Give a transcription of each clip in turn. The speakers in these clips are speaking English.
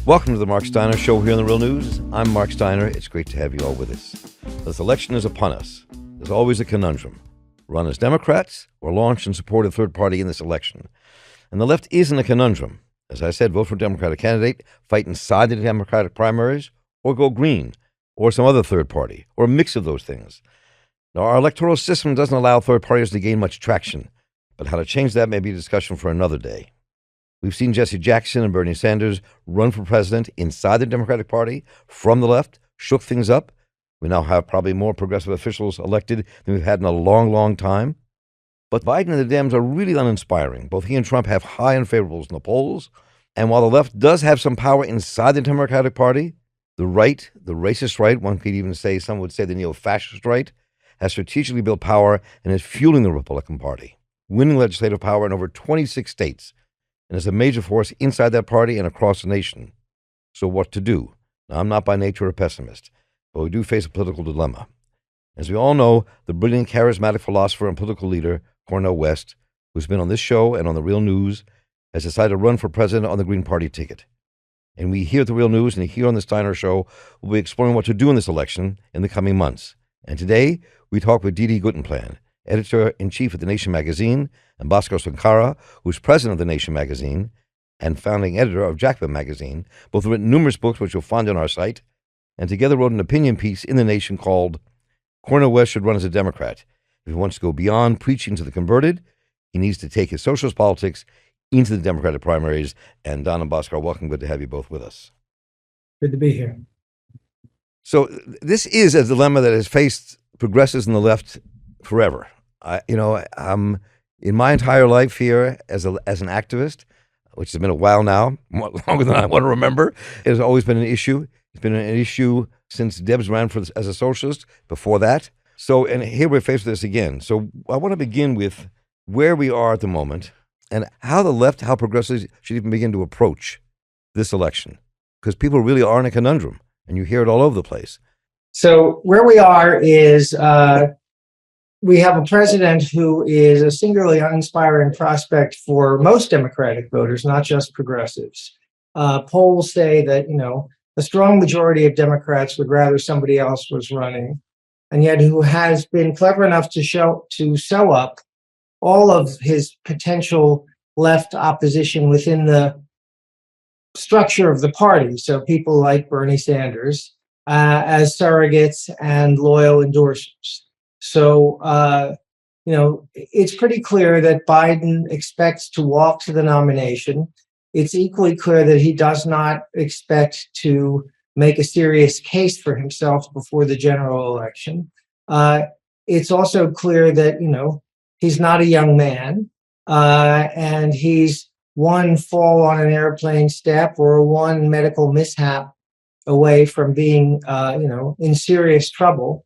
Welcome to the Marc Steiner Show here on The Real News. I'm Marc Steiner. It's great to have you all with us. This election is upon us. There's always a conundrum. Run as Democrats or launch and support a third party in this election. And the left isn't a conundrum. As I said, vote for a Democratic candidate, fight inside the Democratic primaries, or go green, or some other third party, or a mix of those things. Now, our electoral system doesn't allow third parties to gain much traction, but how to change that may be a discussion for another day. We've seen Jesse Jackson and Bernie Sanders run for president inside the Democratic Party from the left, shook things up. We now have probably more progressive officials elected than we've had in a long, long time. But Biden and the Dems are really uninspiring. Both he and Trump have high unfavorables in the polls. And while the left does have some power inside the Democratic Party, the right, the racist right, one could even say, some would say the neo-fascist right, has strategically built power and is fueling the Republican Party, winning legislative power in over 26 states, and is a major force inside that party and across the nation. So what to do? Now, I'm not by nature a pessimist, but we do face a political dilemma. As we all know, the brilliant, charismatic philosopher and political leader, Cornel West, who's been on this show and on The Real News, has decided to run for president on the Green Party ticket. And we here at The Real News and here on the Steiner Show will be exploring what to do in this election in the coming months. And today, we talk with D.D. Guttenplan, editor-in-chief of The Nation magazine, and Bhaskar Sunkara, who's president of The Nation magazine and founding editor of Jacobin magazine. Both have written numerous books, which you'll find on our site, and together wrote an opinion piece in The Nation called Cornel West Should Run as a Democrat. If he wants to go beyond preaching to the converted, he needs to take his socialist politics into the Democratic primaries. And Don and Bhaskar, welcome. Good to have you both with us. Good to be here. So this is a dilemma that has faced progressives in the left forever. In my entire life here as an activist, which has been a while now, longer than I want to remember, it has always been an issue. It's been an issue since Debs ran as a socialist, before that. So, and here we're faced with this again. So I want to begin with where we are at the moment and how the left, how progressives should even begin to approach this election. Because people really are in a conundrum, and you hear it all over the place. So where we are is we have a president who is a singularly uninspiring prospect for most Democratic voters, not just progressives. Polls say that, a strong majority of Democrats would rather somebody else was running, and yet who has been clever enough to sew up all of his potential left opposition within the structure of the party. So people like Bernie Sanders as surrogates and loyal endorsers. So, it's pretty clear that Biden expects to walk to the nomination. It's equally clear that he does not expect to make a serious case for himself before the general election. It's also clear that, he's not a young man, and he's one fall on an airplane step or one medical mishap away from being, in serious trouble.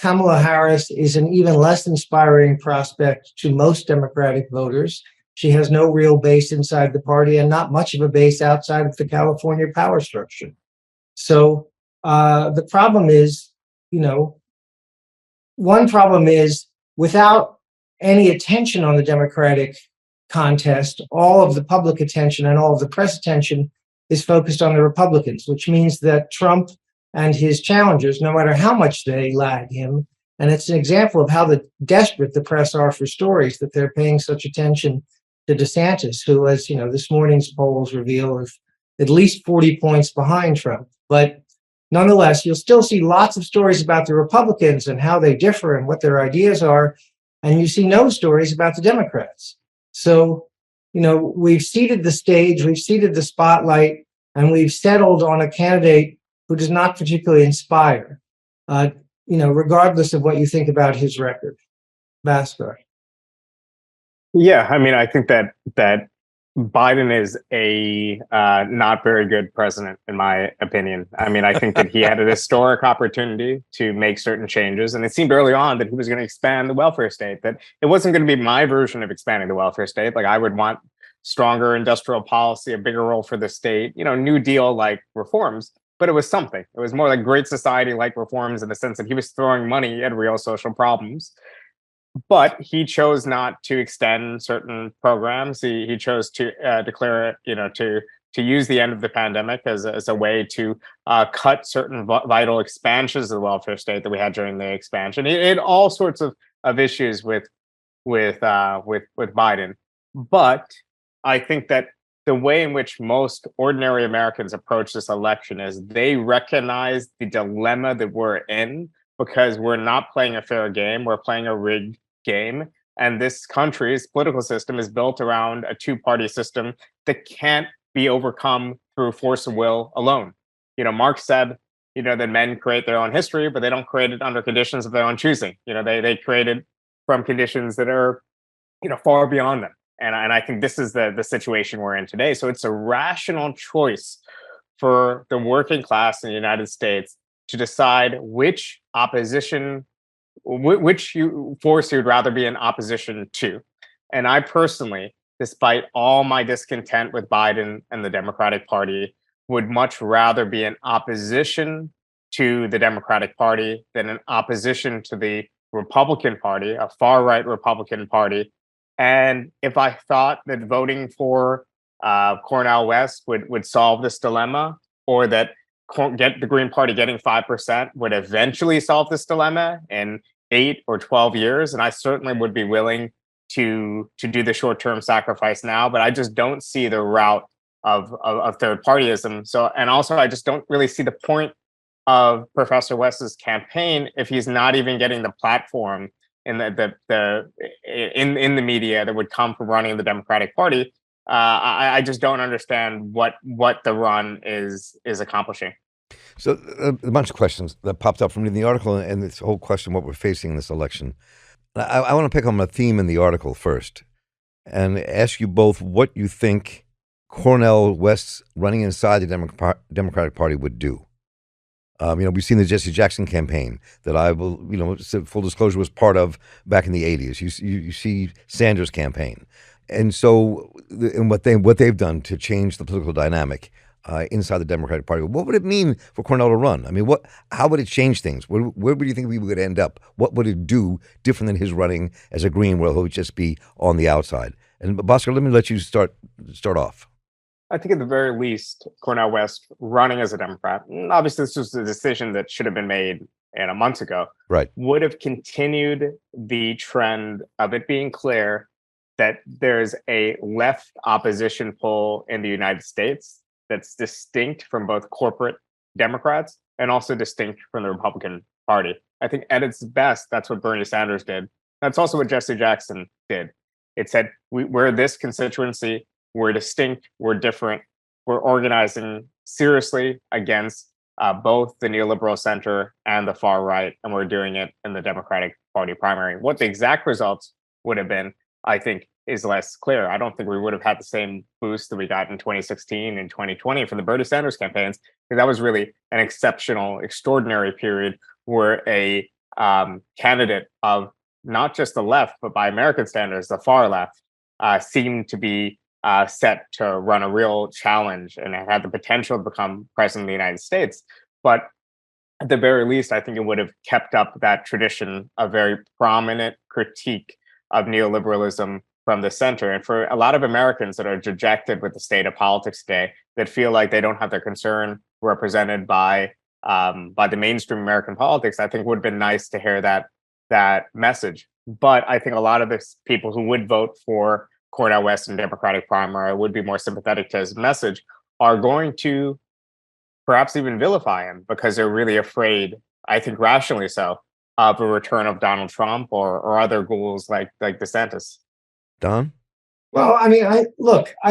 Kamala Harris is an even less inspiring prospect to most Democratic voters. She has no real base inside the party and not much of a base outside of the California power structure. So the problem is, one problem is without any attention on the Democratic contest, all of the public attention and all of the press attention is focused on the Republicans, which means that Trump and his challengers, no matter how much they lag him, and it's an example of how desperate the press are for stories, that they're paying such attention to DeSantis, who, as this morning's polls reveal, is at least 40 points behind Trump. But nonetheless, you'll still see lots of stories about the Republicans and how they differ and what their ideas are, and you see no stories about the Democrats. So, we've seeded the stage, we've seeded the spotlight, and we've settled on a candidate who does not particularly inspire, regardless of what you think about his record. Bhaskar. Yeah, I think that Biden is a not very good president, in my opinion. I think that he had a historic opportunity to make certain changes, and it seemed early on that he was going to expand the welfare state, that it wasn't going to be my version of expanding the welfare state. Like, I would want stronger industrial policy, a bigger role for the state, New Deal-like reforms. But it was something. It was more like Great Society-like reforms in the sense that he was throwing money at real social problems. But he chose not to extend certain programs. He chose to declare, to to use the end of the pandemic as a way to cut certain vital expansions of the welfare state that we had during the expansion. It had all sorts of issues with Biden, but I think that the way in which most ordinary Americans approach this election is they recognize the dilemma that we're in because we're not playing a fair game, we're playing a rigged game. And this country's political system is built around a two-party system that can't be overcome through force of will alone. Marx said, that men create their own history, but they don't create it under conditions of their own choosing. They create it from conditions that are, far beyond them. And I think this is the situation we're in today. So it's a rational choice for the working class in the United States to decide which force you'd rather be in opposition to. And I personally, despite all my discontent with Biden and the Democratic Party, would much rather be in opposition to the Democratic Party than in opposition to the Republican Party, a far-right Republican Party. And if I thought that voting for Cornel West would solve this dilemma, or that get the Green Party getting 5% would eventually solve this dilemma in 8 or 12 years, and I certainly would be willing to do the short-term sacrifice now, but I just don't see the route of third partyism. So, and also I just don't really see the point of Professor West's campaign if he's not even getting the platform in the media that would come from running the Democratic Party. I just don't understand what the run is accomplishing. So a bunch of questions that popped up from reading the article and this whole question, what we're facing in this election. I want to pick on a theme in the article first and ask you both what you think Cornel West running inside the Democratic Party would do. We've seen the Jesse Jackson campaign that I will, full disclosure, was part of back in the 80s. You see Sanders' campaign. And so, and what they've done to change the political dynamic inside the Democratic Party, what would it mean for Cornell to run? I mean, how would it change things? Where would you think we would end up? What would it do different than his running as a Green, where he'll just be on the outside? And Bhaskar, let me let you start off. I think at the very least, Cornel West running as a Democrat, obviously this was a decision that should have been made a month ago, right, would have continued the trend of it being clear that there's a left opposition poll in the United States that's distinct from both corporate Democrats and also distinct from the Republican Party. I think at its best, that's what Bernie Sanders did. That's also what Jesse Jackson did. It said, we're this constituency, we're distinct, we're different, we're organizing seriously against both the neoliberal center and the far right, and we're doing it in the Democratic Party primary. What the exact results would have been, I think, is less clear. I don't think we would have had the same boost that we got in 2016 and 2020 from the Bernie Sanders campaigns, because that was really an exceptional, extraordinary period where a candidate of not just the left, but by American standards, the far left, seemed to be set to run a real challenge and it had the potential to become president of the United States. But at the very least, I think it would have kept up that tradition of very prominent critique of neoliberalism from the center. And for a lot of Americans that are dejected with the state of politics today, that feel like they don't have their concern represented by the mainstream American politics, I think would have been nice to hear that message. But I think a lot of the people who would vote for Cornel West and Democratic primary would be more sympathetic to his message are going to perhaps even vilify him because they're really afraid, I think rationally so, of a return of Donald Trump or other ghouls like DeSantis. Don? Well, I mean, I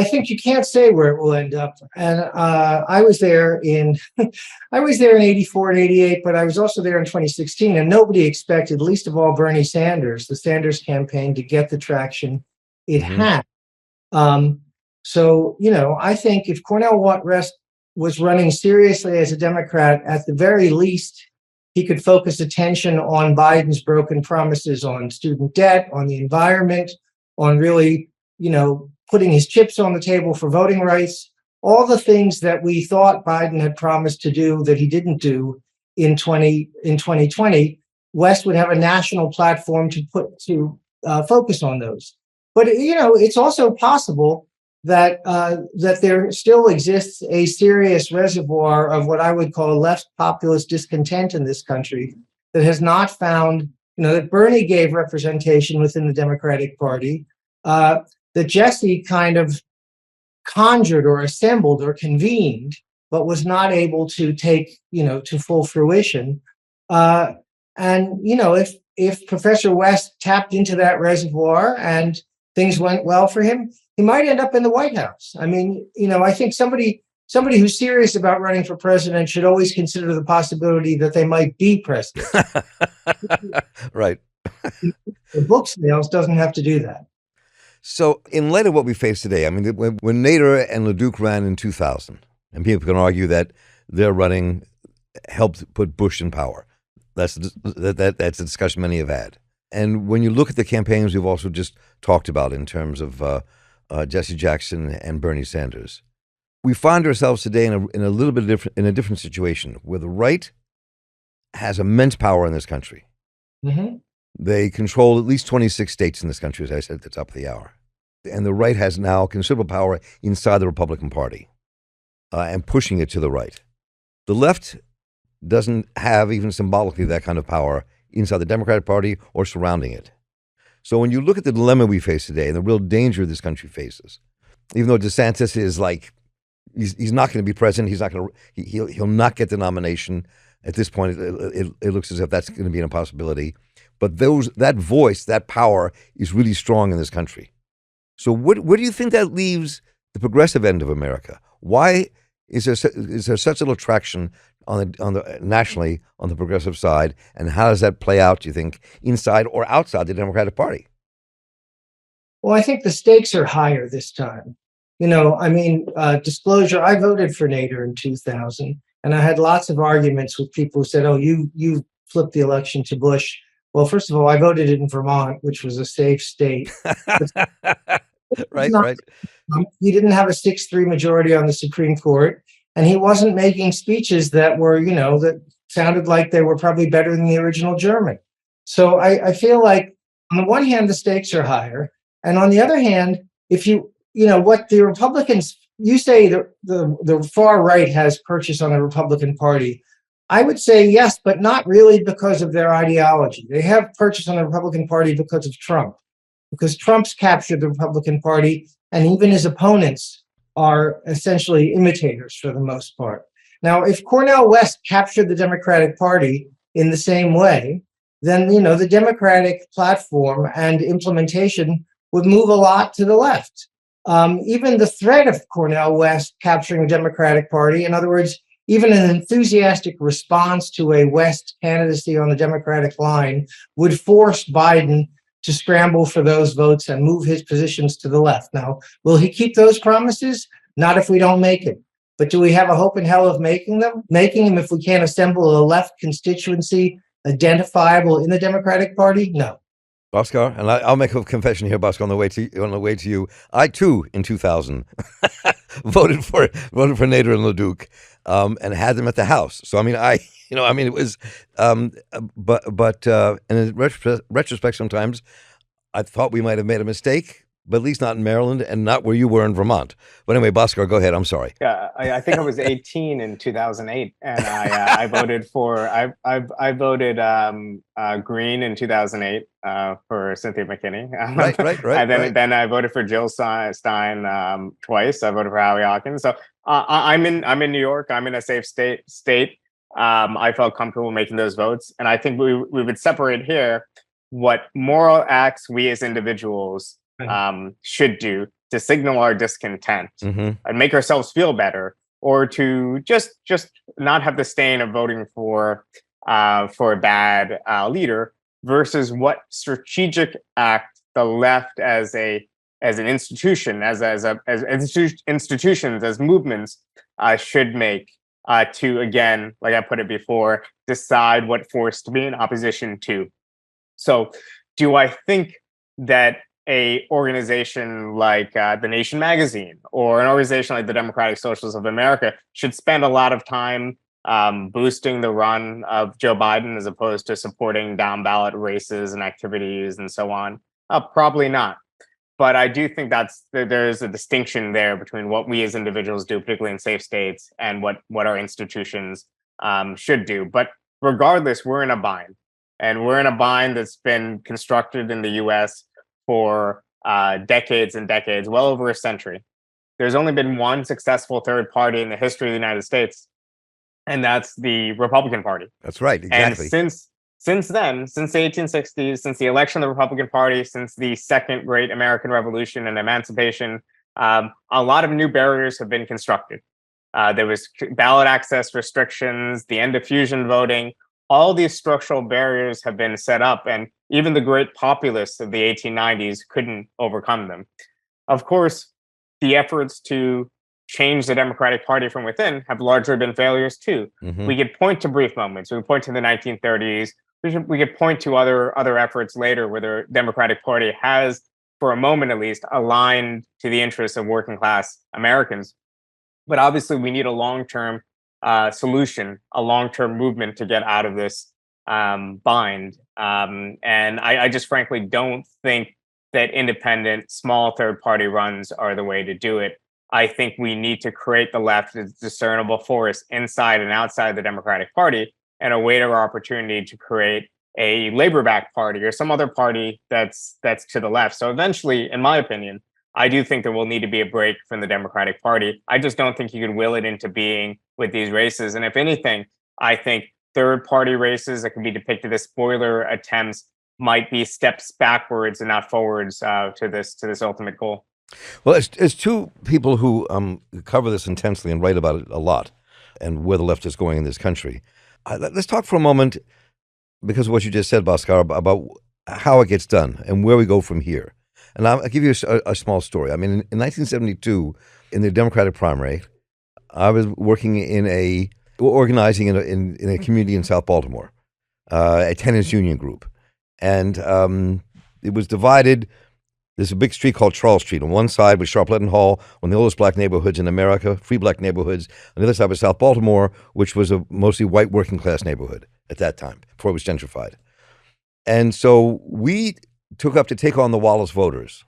think you can't say where it will end up. And I was there in 84 and 88, but I was also there in 2016, and nobody expected, least of all Bernie Sanders, the Sanders campaign, to get the traction it had. So, I think if Cornel West was running seriously as a Democrat, at the very least, he could focus attention on Biden's broken promises on student debt, on the environment, on really, putting his chips on the table for voting rights, all the things that we thought Biden had promised to do that he didn't do in 2020. West would have a national platform to focus on those. But, it's also possible that there still exists a serious reservoir of what I would call left populist discontent in this country that has not found, that Bernie gave representation within the Democratic Party, that Jesse kind of conjured or assembled or convened, but was not able to take, to full fruition. If Professor West tapped into that reservoir and things went well for him, he might end up in the White House. I mean, I think somebody who's serious about running for president should always consider the possibility that they might be president. Right. The book sales doesn't have to do that. So in light of what we face today, I mean, when Nader and LeDuc ran in 2000, and people can argue that their running helped put Bush in power. That's a discussion many have had. And when you look at the campaigns we've also just talked about in terms of Jesse Jackson and Bernie Sanders, we find ourselves today in a little bit different situation where the right has immense power in this country. Mm-hmm. They control at least 26 states in this country, as I said at the top of the hour. And the right has now considerable power inside the Republican Party and pushing it to the right. The left doesn't have even symbolically that kind of power inside the Democratic Party or surrounding it. So when you look at the dilemma we face today and the real danger this country faces, even though DeSantis is like, he's not going to be president, he'll not get the nomination. At this point, it looks as if that's going to be an impossibility. But that voice, that power is really strong in this country. So where do you think that leaves the progressive end of America? Why is there such little traction on the nationally on the progressive side, and how does that play out, do you think, inside or outside the Democratic Party? Well, I think the stakes are higher this time. Disclosure, I voted for Nader in 2000, and I had lots of arguments with people who said, oh, you flipped the election to Bush. Well, first of all, I voted in Vermont, which was a safe state. Right. He didn't have a 6-3 majority on the Supreme Court, and he wasn't making speeches that were, that sounded like they were probably better than the original German. So I feel like, on the one hand, the stakes are higher, and on the other hand, if what the Republicans, you say the far right has purchase on the Republican Party. I would say yes, but not really because of their ideology. They have purchase on the Republican Party because of Trump, because Trump's captured the Republican Party, and even his opponents are essentially imitators for the most part. Now, if Cornel West captured the Democratic Party in the same way, then, the Democratic platform and implementation would move a lot to the left. Even the threat of Cornel West capturing the Democratic Party, in other words, even an enthusiastic response to a West candidacy on the Democratic line, would force Biden to scramble for those votes and move his positions to the left. Now, will he keep those promises? Not if we don't make him. But do we have a hope in hell of making them? Making him if we can't assemble a left constituency identifiable in the Democratic Party? No. Bhaskar, and I'll make a confession here, Bhaskar, on the way to you. I too, in 2000, voted for Nader and LeDuc, and had them at the House. So it was, but in retrospect, sometimes I thought we might have made a mistake, but at least not in Maryland and not where you were in Vermont. But anyway, Bhaskar, go ahead. I'm sorry. Yeah, I think I was 18 in 2008, and I voted for I voted Green in 2008 for Cynthia McKinney. Right. And then I voted for Jill Stein twice. I voted for Howie Hawkins. So I'm in New York. I'm in a safe state. I felt comfortable making those votes, and I think we would separate here what moral acts we as individuals should do to signal our discontent and make ourselves feel better, or to just not have the stain of voting for a bad leader, versus what strategic act the left as an institution, as institutions, as movements should make to, again, like I put it before, decide what force to be in opposition to. So do I think that a organization like The Nation magazine or an organization like the Democratic Socialists of America should spend a lot of time boosting the run of Joe Biden as opposed to supporting down ballot races and activities and so on? Probably not. But I do think there's a distinction there between what we as individuals do, particularly in safe states, and what our institutions should do. But regardless, we're in a bind, and we're in a bind that's been constructed in the U.S. for decades and decades, well over a century. There's only been one successful third party in the history of the United States, and that's the Republican Party. That's right, exactly. And since then, since the 1860s, since the election of the Republican Party, since the Second Great American Revolution and Emancipation, a lot of new barriers have been constructed. There was ballot access restrictions, the end of fusion voting. All these structural barriers have been set up, and even the great populists of the 1890s couldn't overcome them. Of course, the efforts to change the Democratic Party from within have largely been failures too. Mm-hmm. We could point to brief moments. We could point to the 1930s. We could point to other efforts later where the Democratic Party has, for a moment at least, aligned to the interests of working class Americans. But obviously, we need a long-term solution, a long-term movement to get out of this bind. And I just frankly don't think that independent, small third-party runs are the way to do it. I think we need to create the left as a discernible force inside and outside the Democratic Party, and await our opportunity to create a labor-backed party or some other party that's to the left. So eventually, in my opinion, I do think there will need to be a break from the Democratic Party. I just don't think you can will it into being with these races. And if anything, I think third-party races that can be depicted as spoiler attempts might be steps backwards and not forwards to this ultimate goal. Well, as two people who cover this intensely and write about it a lot, and where the left is going in this country, let's talk for a moment, because of what you just said, Bhaskar, about how it gets done and where we go from here. And I'll give you a small story. I mean, in 1972, in the Democratic primary, I was working organizing in a community in South Baltimore, a tenants union group. And it was divided. There's a big street called Charles Street. On one side was Sharpleton Hall, one of the oldest black neighborhoods in America, free black neighborhoods. On the other side was South Baltimore, which was a mostly white working class neighborhood at that time, before it was gentrified. And so we took up to take on the Wallace voters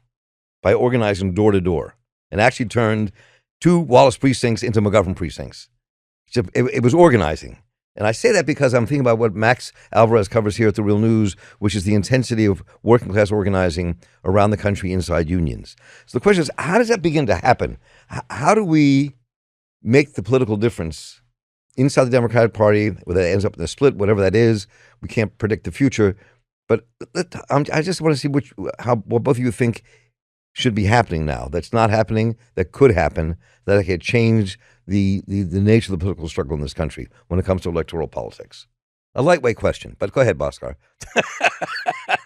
by organizing door to door, and actually turned 2 Wallace precincts into McGovern precincts. So it was organizing. And I say that because I'm thinking about what Max Alvarez covers here at The Real News, which is the intensity of working class organizing around the country inside unions. So the question is, how does that begin to happen? How do we make the political difference inside the Democratic Party, whether it ends up in a split, whatever that is? We can't predict the future. But I just want to see what both of you think should be happening now, that's not happening, that could happen, that could change the nature of the political struggle in this country when it comes to electoral politics. A lightweight question, but go ahead, Bhaskar.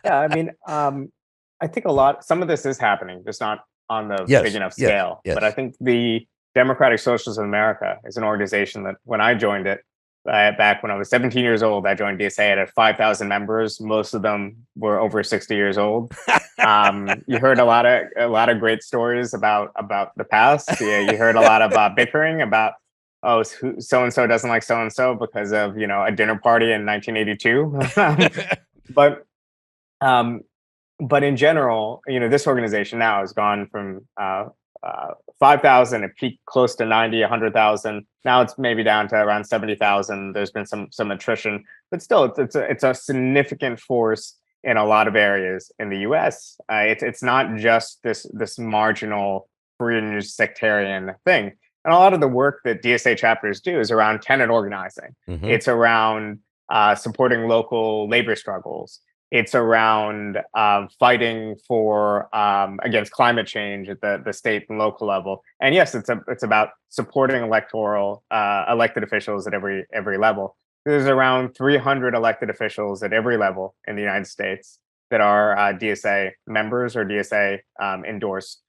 Yeah, I mean, I think some of this is happening, just not on the big enough scale. Yes. But I think the Democratic Socialists of America is an organization that, when I joined it, back when I was 17 years old, I joined DSA. It had 5,000 members. Most of them were over 60 years old. You heard a lot of great stories about the past. Yeah, you heard a lot of bickering about, oh, so and so doesn't like so and so because of a dinner party in 1982. But in general, this organization now has gone from 5,000, it peaked close to 90, 100,000. Now it's maybe down to around 70,000. There's been some attrition, but still, it's a significant force in a lot of areas in the U.S. It's not just this marginal fringe sectarian thing. And a lot of the work that DSA chapters do is around tenant organizing. Mm-hmm. It's around supporting local labor struggles. It's around fighting for against climate change at the state and local level. And yes, it's about supporting elected officials at every level. There's around 300 elected officials at every level in the United States that are DSA members or DSA endorsed.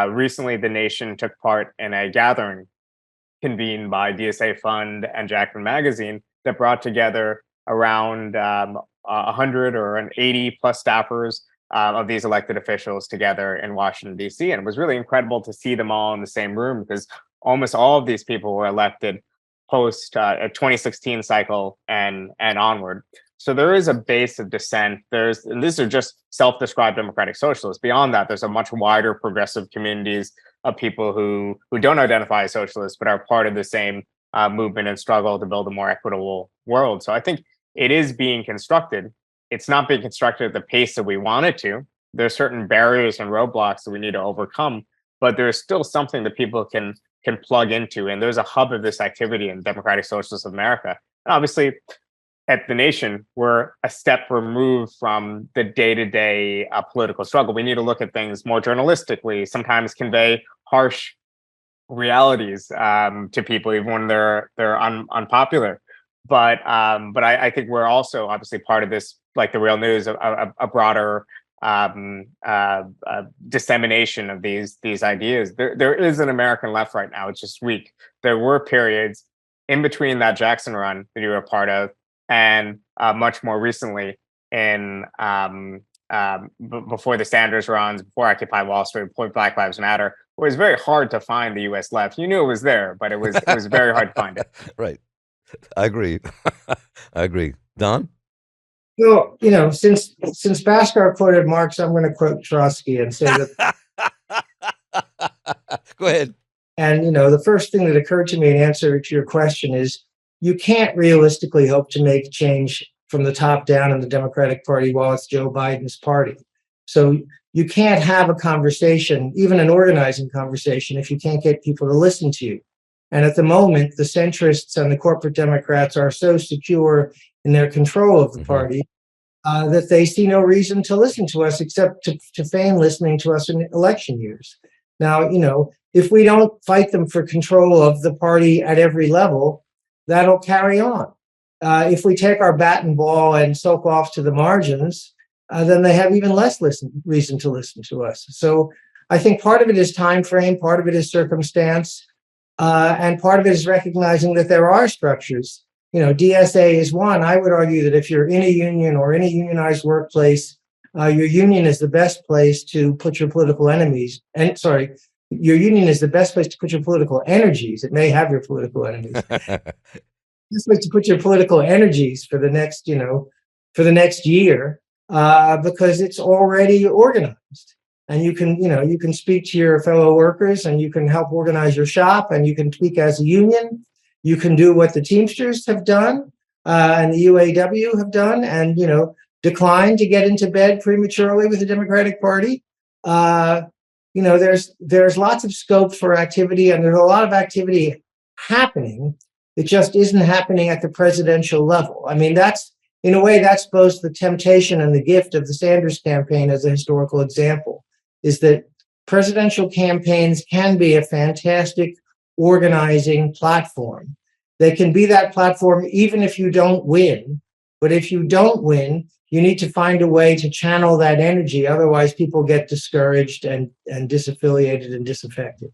Recently, the nation took part in a gathering convened by DSA Fund and Jacobin magazine that brought together around 100 or 80 plus staffers of these elected officials together in Washington, D.C. And it was really incredible to see them all in the same room, because almost all of these people were elected post a 2016 cycle and onward. So there is a base of dissent. And these are just self-described democratic socialists. Beyond that, there's a much wider progressive communities of people who don't identify as socialists, but are part of the same movement and struggle to build a more equitable world. So I think it is being constructed. It's not being constructed at the pace that we want it to. There's certain barriers and roadblocks that we need to overcome, but there's still something that people can plug into. And there's a hub of this activity in Democratic Socialists of America. And obviously, at the nation, we're a step removed from the day-to-day political struggle. We need to look at things more journalistically, sometimes convey harsh realities to people, even when they're unpopular. But I think we're also obviously part of this, like the Real News, a broader dissemination of these ideas. There is an American left right now. It's just weak. There were periods in between that Jackson run that you were a part of, and much more recently in before the Sanders runs, before Occupy Wall Street, before Black Lives Matter, it was very hard to find the U.S. left. You knew it was there, but it was very hard to find it. Right. I agree. I agree. Don? Well, since Bhaskar quoted Marx, I'm going to quote Trotsky and say that. Go ahead. And, the first thing that occurred to me in answer to your question is you can't realistically hope to make change from the top down in the Democratic Party while it's Joe Biden's party. So you can't have a conversation, even an organizing conversation, if you can't get people to listen to you. And at the moment, the centrists and the corporate Democrats are so secure in their control of the party that they see no reason to listen to us except to feign listening to us in election years. Now, if we don't fight them for control of the party at every level, that'll carry on. If we take our bat and ball and soak off to the margins, then they have even less reason to listen to us. So I think part of it is time frame, part of it is circumstance, and part of it is recognizing that there are structures. DSA is one. I would argue that if you're in a union or in a unionized workplace, your union is the best place to put your political enemies. Your union is the best place to put your political energies. It may have your political enemies. Best place to put your political energies for the next, year, because it's already organized. And you can speak to your fellow workers, and you can help organize your shop, and you can speak as a union. You can do what the Teamsters have done and the UAW have done, and decline to get into bed prematurely with the Democratic Party. There's lots of scope for activity, and there's a lot of activity happening. It just isn't happening at the presidential level. I mean, that's both the temptation and the gift of the Sanders campaign as a historical example, is that presidential campaigns can be a fantastic organizing platform. They can be that platform even if you don't win. But if you don't win, you need to find a way to channel that energy. Otherwise, people get discouraged and disaffiliated and disaffected.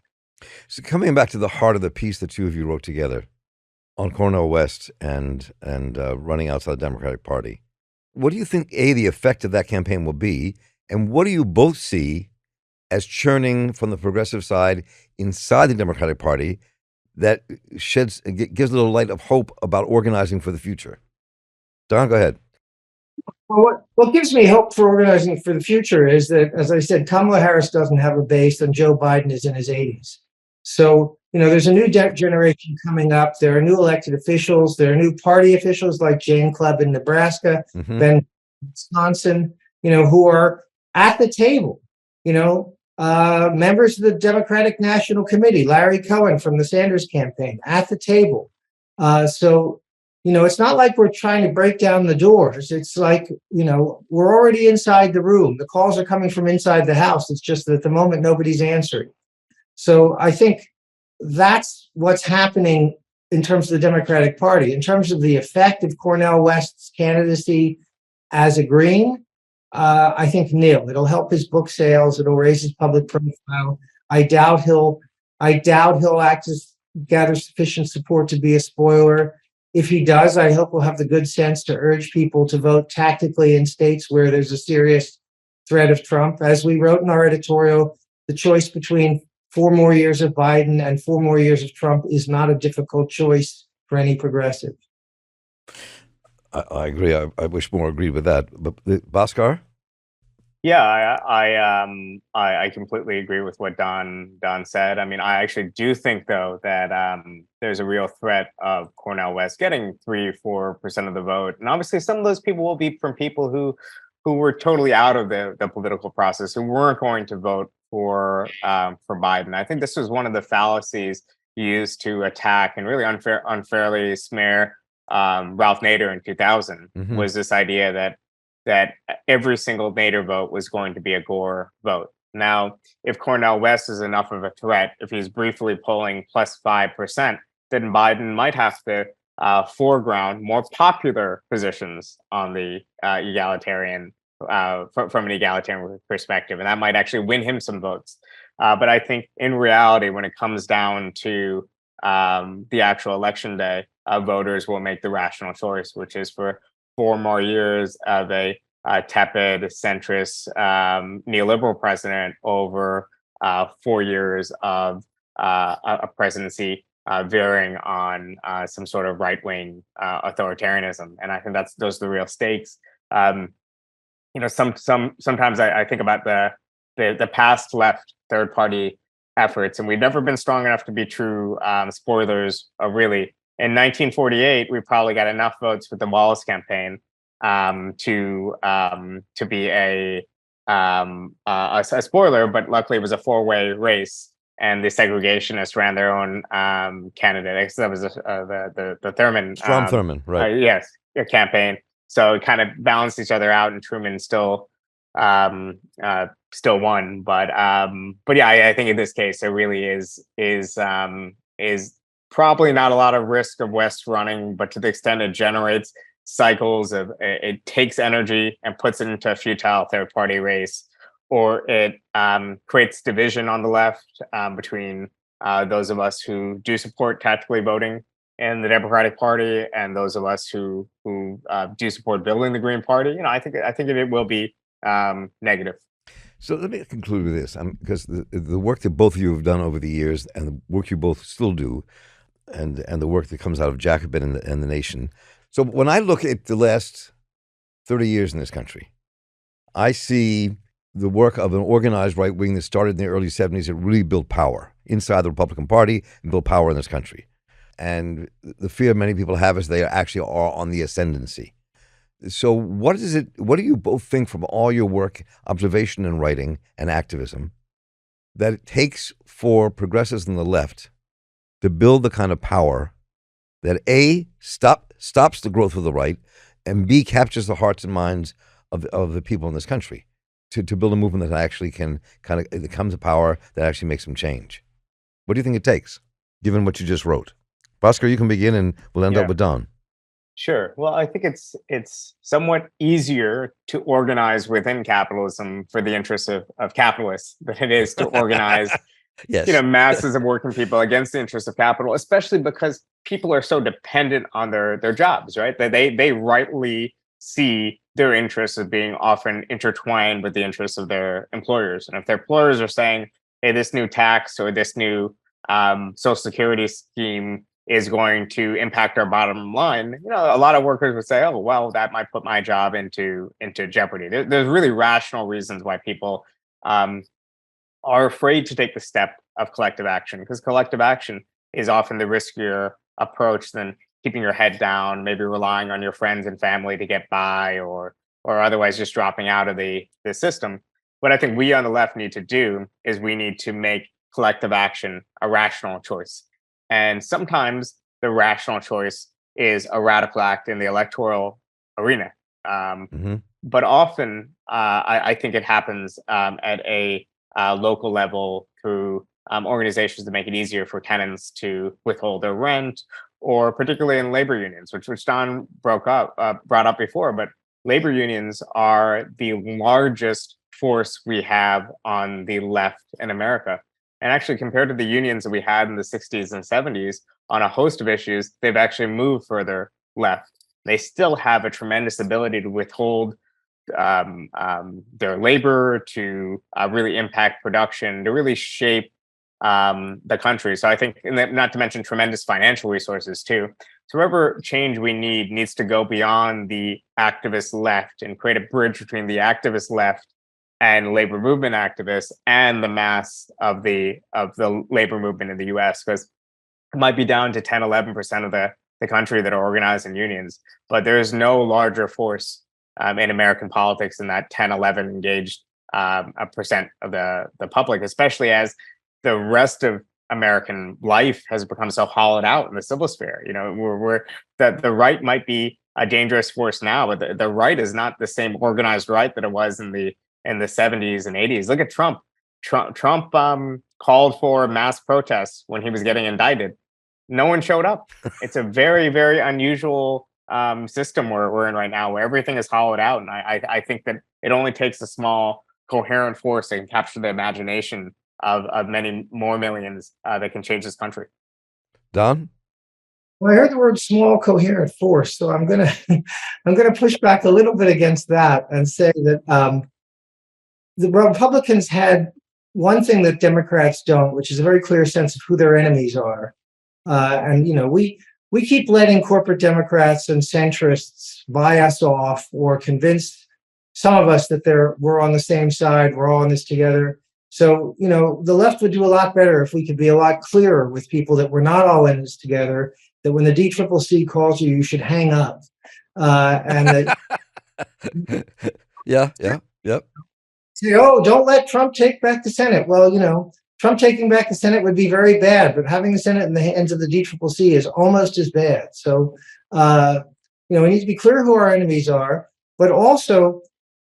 So coming back to the heart of the piece the two of you wrote together on Cornel West and running outside the Democratic Party, what do you think, A, the effect of that campaign will be? And what do you both see as churning from the progressive side inside the Democratic Party that gives a little light of hope about organizing for the future? Don, go ahead. Well, what gives me hope for organizing for the future is that, as I said, Kamala Harris doesn't have a base and Joe Biden is in his 80s. So, there's a new generation coming up. There are new elected officials. There are new party officials like Jane Clubb in Nebraska, Ben Wisconsin, who are at the table. Members of the Democratic National Committee, Larry Cohen from the Sanders campaign, at the table. So it's not like we're trying to break down the doors. It's like, we're already inside the room. The calls are coming from inside the house. It's just that at the moment, nobody's answering. So I think that's what's happening in terms of the Democratic Party. In terms of the effect of Cornel West's candidacy as a Green, I think nil. It'll help his book sales. It'll raise his public profile. I doubt he'll gather sufficient support to be a spoiler. If he does, I hope we'll have the good sense to urge people to vote tactically in states where there's a serious threat of Trump. As we wrote in our editorial, the choice between 4 more years of Biden and 4 more years of Trump is not a difficult choice for any progressive. I agree. I wish more agreed with that. But Bhaskar? Yeah, I completely agree with what Don said. I mean, I actually do think though that there's a real threat of Cornel West getting 3-4% of the vote, and obviously some of those people will be from people who were totally out of the political process, who weren't going to vote for Biden. I think this was one of the fallacies used to attack and really unfairly smear Ralph Nader in 2000, Mm-hmm. was this idea that every single Nader vote was going to be a Gore vote. Now, if Cornel West is enough of a threat, if he's briefly polling plus 5%, then Biden might have to foreground more popular positions on the egalitarian, from an egalitarian perspective, and that might actually win him some votes. But I think in reality, when it comes down to the actual election day, voters will make the rational choice, which is for 4 more years of a tepid, centrist, neoliberal president over 4 years of a presidency veering on some sort of right-wing authoritarianism. And I think those are the real stakes. Sometimes I think about the past left third-party efforts, and we've never been strong enough to be true spoilers of really. In 1948, we probably got enough votes with the Wallace campaign to be a spoiler, but luckily it was a four-way race, and the segregationists ran their own candidate. I guess that was the Thurman Strom Thurmond, right? yes, campaign. So it kind of balanced each other out, and Truman still won. But yeah, I think in this case there really is probably not a lot of risk of West running, but to the extent it generates cycles of it takes energy and puts it into a futile third party race, or it creates division on the left between those of us who do support tactically voting in the Democratic Party and those of us who do support building the Green Party. I think it will be negative. So let me conclude with this, because the work that both of you have done over the years, and the work you both still do, and the work that comes out of Jacobin and the nation. So when I look at the last 30 years in this country, I see the work of an organized right wing that started in the early 70s that really built power inside the Republican Party and built power in this country. And the fear many people have is they actually are on the ascendancy. So what do you both think, from all your work, observation and writing and activism, that it takes for progressives on the left to build the kind of power that A, stops the growth of the right, and B, captures the hearts and minds of the people in this country, to build a movement that actually can it comes to power that actually makes some change? What do you think it takes, given what you just wrote? Bhaskar, you can begin, and we'll end up with Don. Sure. Well, I think it's somewhat easier to organize within capitalism for the interests of capitalists than it is to organize Yes. masses of working people against the interests of capital, especially because people are so dependent on their jobs, right? That they rightly see their interests as being often intertwined with the interests of their employers. And if their employers are saying, hey, this new tax or this new Social Security scheme is going to impact our bottom line, a lot of workers would say, oh, well, that might put my job into jeopardy. There's really rational reasons why people are afraid to take the step of collective action, because collective action is often the riskier approach than keeping your head down, maybe relying on your friends and family to get by, or otherwise just dropping out of the system. What I think we on the left need to do is we need to make collective action a rational choice. And sometimes the rational choice is a radical act in the electoral arena. But often I think it happens at a local level through organizations that make it easier for tenants to withhold their rent, or particularly in labor unions, which Don brought up before. But labor unions are the largest force we have on the left in America. And actually, compared to the unions that we had in the 60s and 70s on a host of issues, they've actually moved further left. They still have a tremendous ability to withhold their labor, to really impact production, to really shape the country. So I think, and not to mention tremendous financial resources too. So whatever change we need needs to go beyond the activist left and create a bridge between the activist left and labor movement activists and the mass of the labor movement in the US, because it might be down to 10, 11% of the country that are organized in unions, but there is no larger force in American politics than that 10, 11 engaged a percent of the public, especially as the rest of American life has become so hollowed out in the civil sphere. You know, we're the right might be a dangerous force now, but the right is not the same organized right that it was in the 70s and 80s. Look at Trump. Trump called for mass protests when he was getting indicted. No one showed up. It's a very, very unusual system we're in right now, where everything is hollowed out. And I think that it only takes a small coherent force to capture the imagination of many more millions that can change this country. Don? Well, I heard the word small coherent force, so I'm gonna push back a little bit against that and say that the Republicans had one thing that Democrats don't, which is a very clear sense of who their enemies are. And we keep letting corporate Democrats and centrists buy us off or convince some of us that we're on the same side, we're all in this together. So, the left would do a lot better if we could be a lot clearer with people that we're not all in this together, that when the DCCC calls you, you should hang up. And that, Yep. say, oh, don't let Trump take back the Senate. Well, Trump taking back the Senate would be very bad, but having the Senate in the hands of the DCCC is almost as bad. So, we need to be clear who our enemies are, but also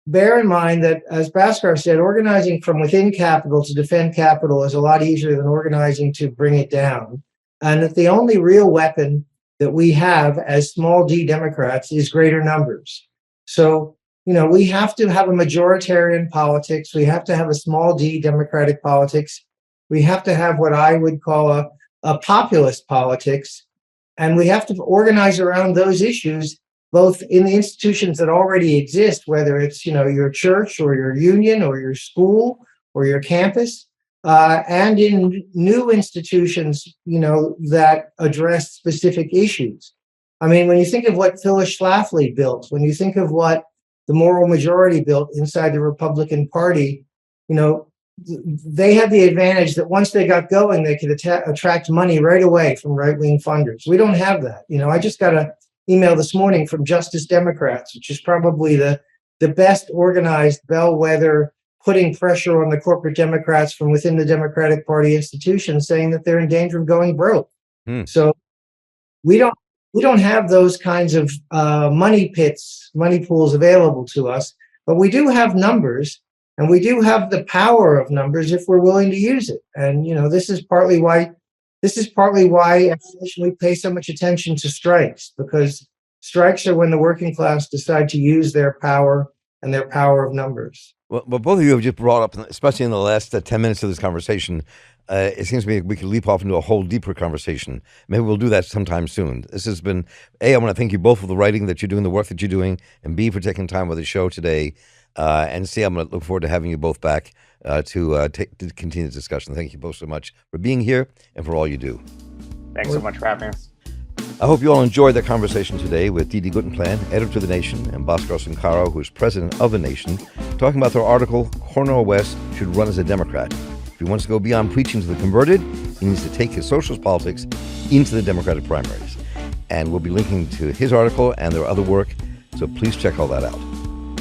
bear in mind that, as Bhaskar said, organizing from within capital to defend capital is a lot easier than organizing to bring it down. And that the only real weapon that we have as small d Democrats is greater numbers. So, we have to have a majoritarian politics. We have to have a small d Democratic politics. We have to have what I would call a populist politics. And we have to organize around those issues, both in the institutions that already exist, whether it's, your church or your union or your school or your campus, and in new institutions, that address specific issues. I mean, when you think of what Phyllis Schlafly built, when you think of what the moral majority built inside the Republican Party, they had the advantage that once they got going, they could attract money right away from right-wing funders. We don't have that. I just got an email this morning from Justice Democrats, which is probably the best organized bellwether, putting pressure on the corporate Democrats from within the Democratic Party institutions, saying that they're in danger of going broke. So we don't have those kinds of money pools available to us, but we do have numbers, and we do have the power of numbers if we're willing to use it. And this is partly why we pay so much attention to strikes, because strikes are when the working class decide to use their power and their power of numbers. Well, both of you have just brought up, especially in the last 10 minutes of this conversation, it seems to me we could leap off into a whole deeper conversation. Maybe we'll do that sometime soon. This has been, A, I want to thank you both for the writing that you're doing, the work that you're doing, and B, for taking time with the show today. And C, I'm going to look forward to having you both back to continue the discussion. Thank you both so much for being here and for all you do. Thanks so much for having us. I hope you all enjoyed that conversation today with D.D. Guttenplan, editor of The Nation, and Bhaskar Sunkara, who is president of The Nation, talking about their article, Cornel West Should Run as a Democrat. If he wants to go beyond preaching to the converted, he needs to take his socialist politics into the Democratic primaries. And we'll be linking to his article and their other work, so please check all that out.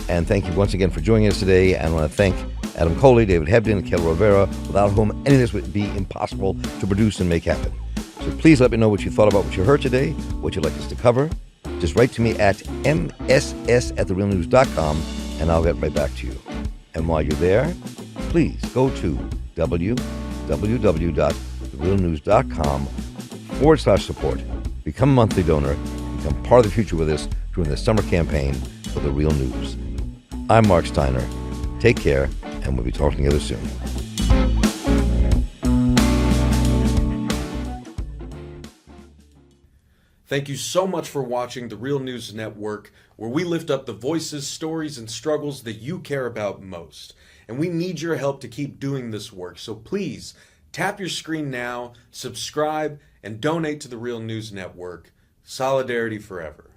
And thank you once again for joining us today. And I want to thank Adam Coley, David Hebden, and Kelly Rivera, without whom any of this would be impossible to produce and make happen. So please let me know what you thought about what you heard today, what you'd like us to cover. Just write to me at mss@therealnews.com, and I'll get right back to you. And while you're there, please go to www.therealnews.com/support. Become a monthly donor. Become part of the future with us during the summer campaign for The Real News. I'm Marc Steiner. Take care, and we'll be talking together soon. Thank you so much for watching The Real News Network, where we lift up the voices, stories, and struggles that you care about most. And we need your help to keep doing this work, so please Tap your screen now, subscribe, and donate to the Real News Network. Solidarity forever.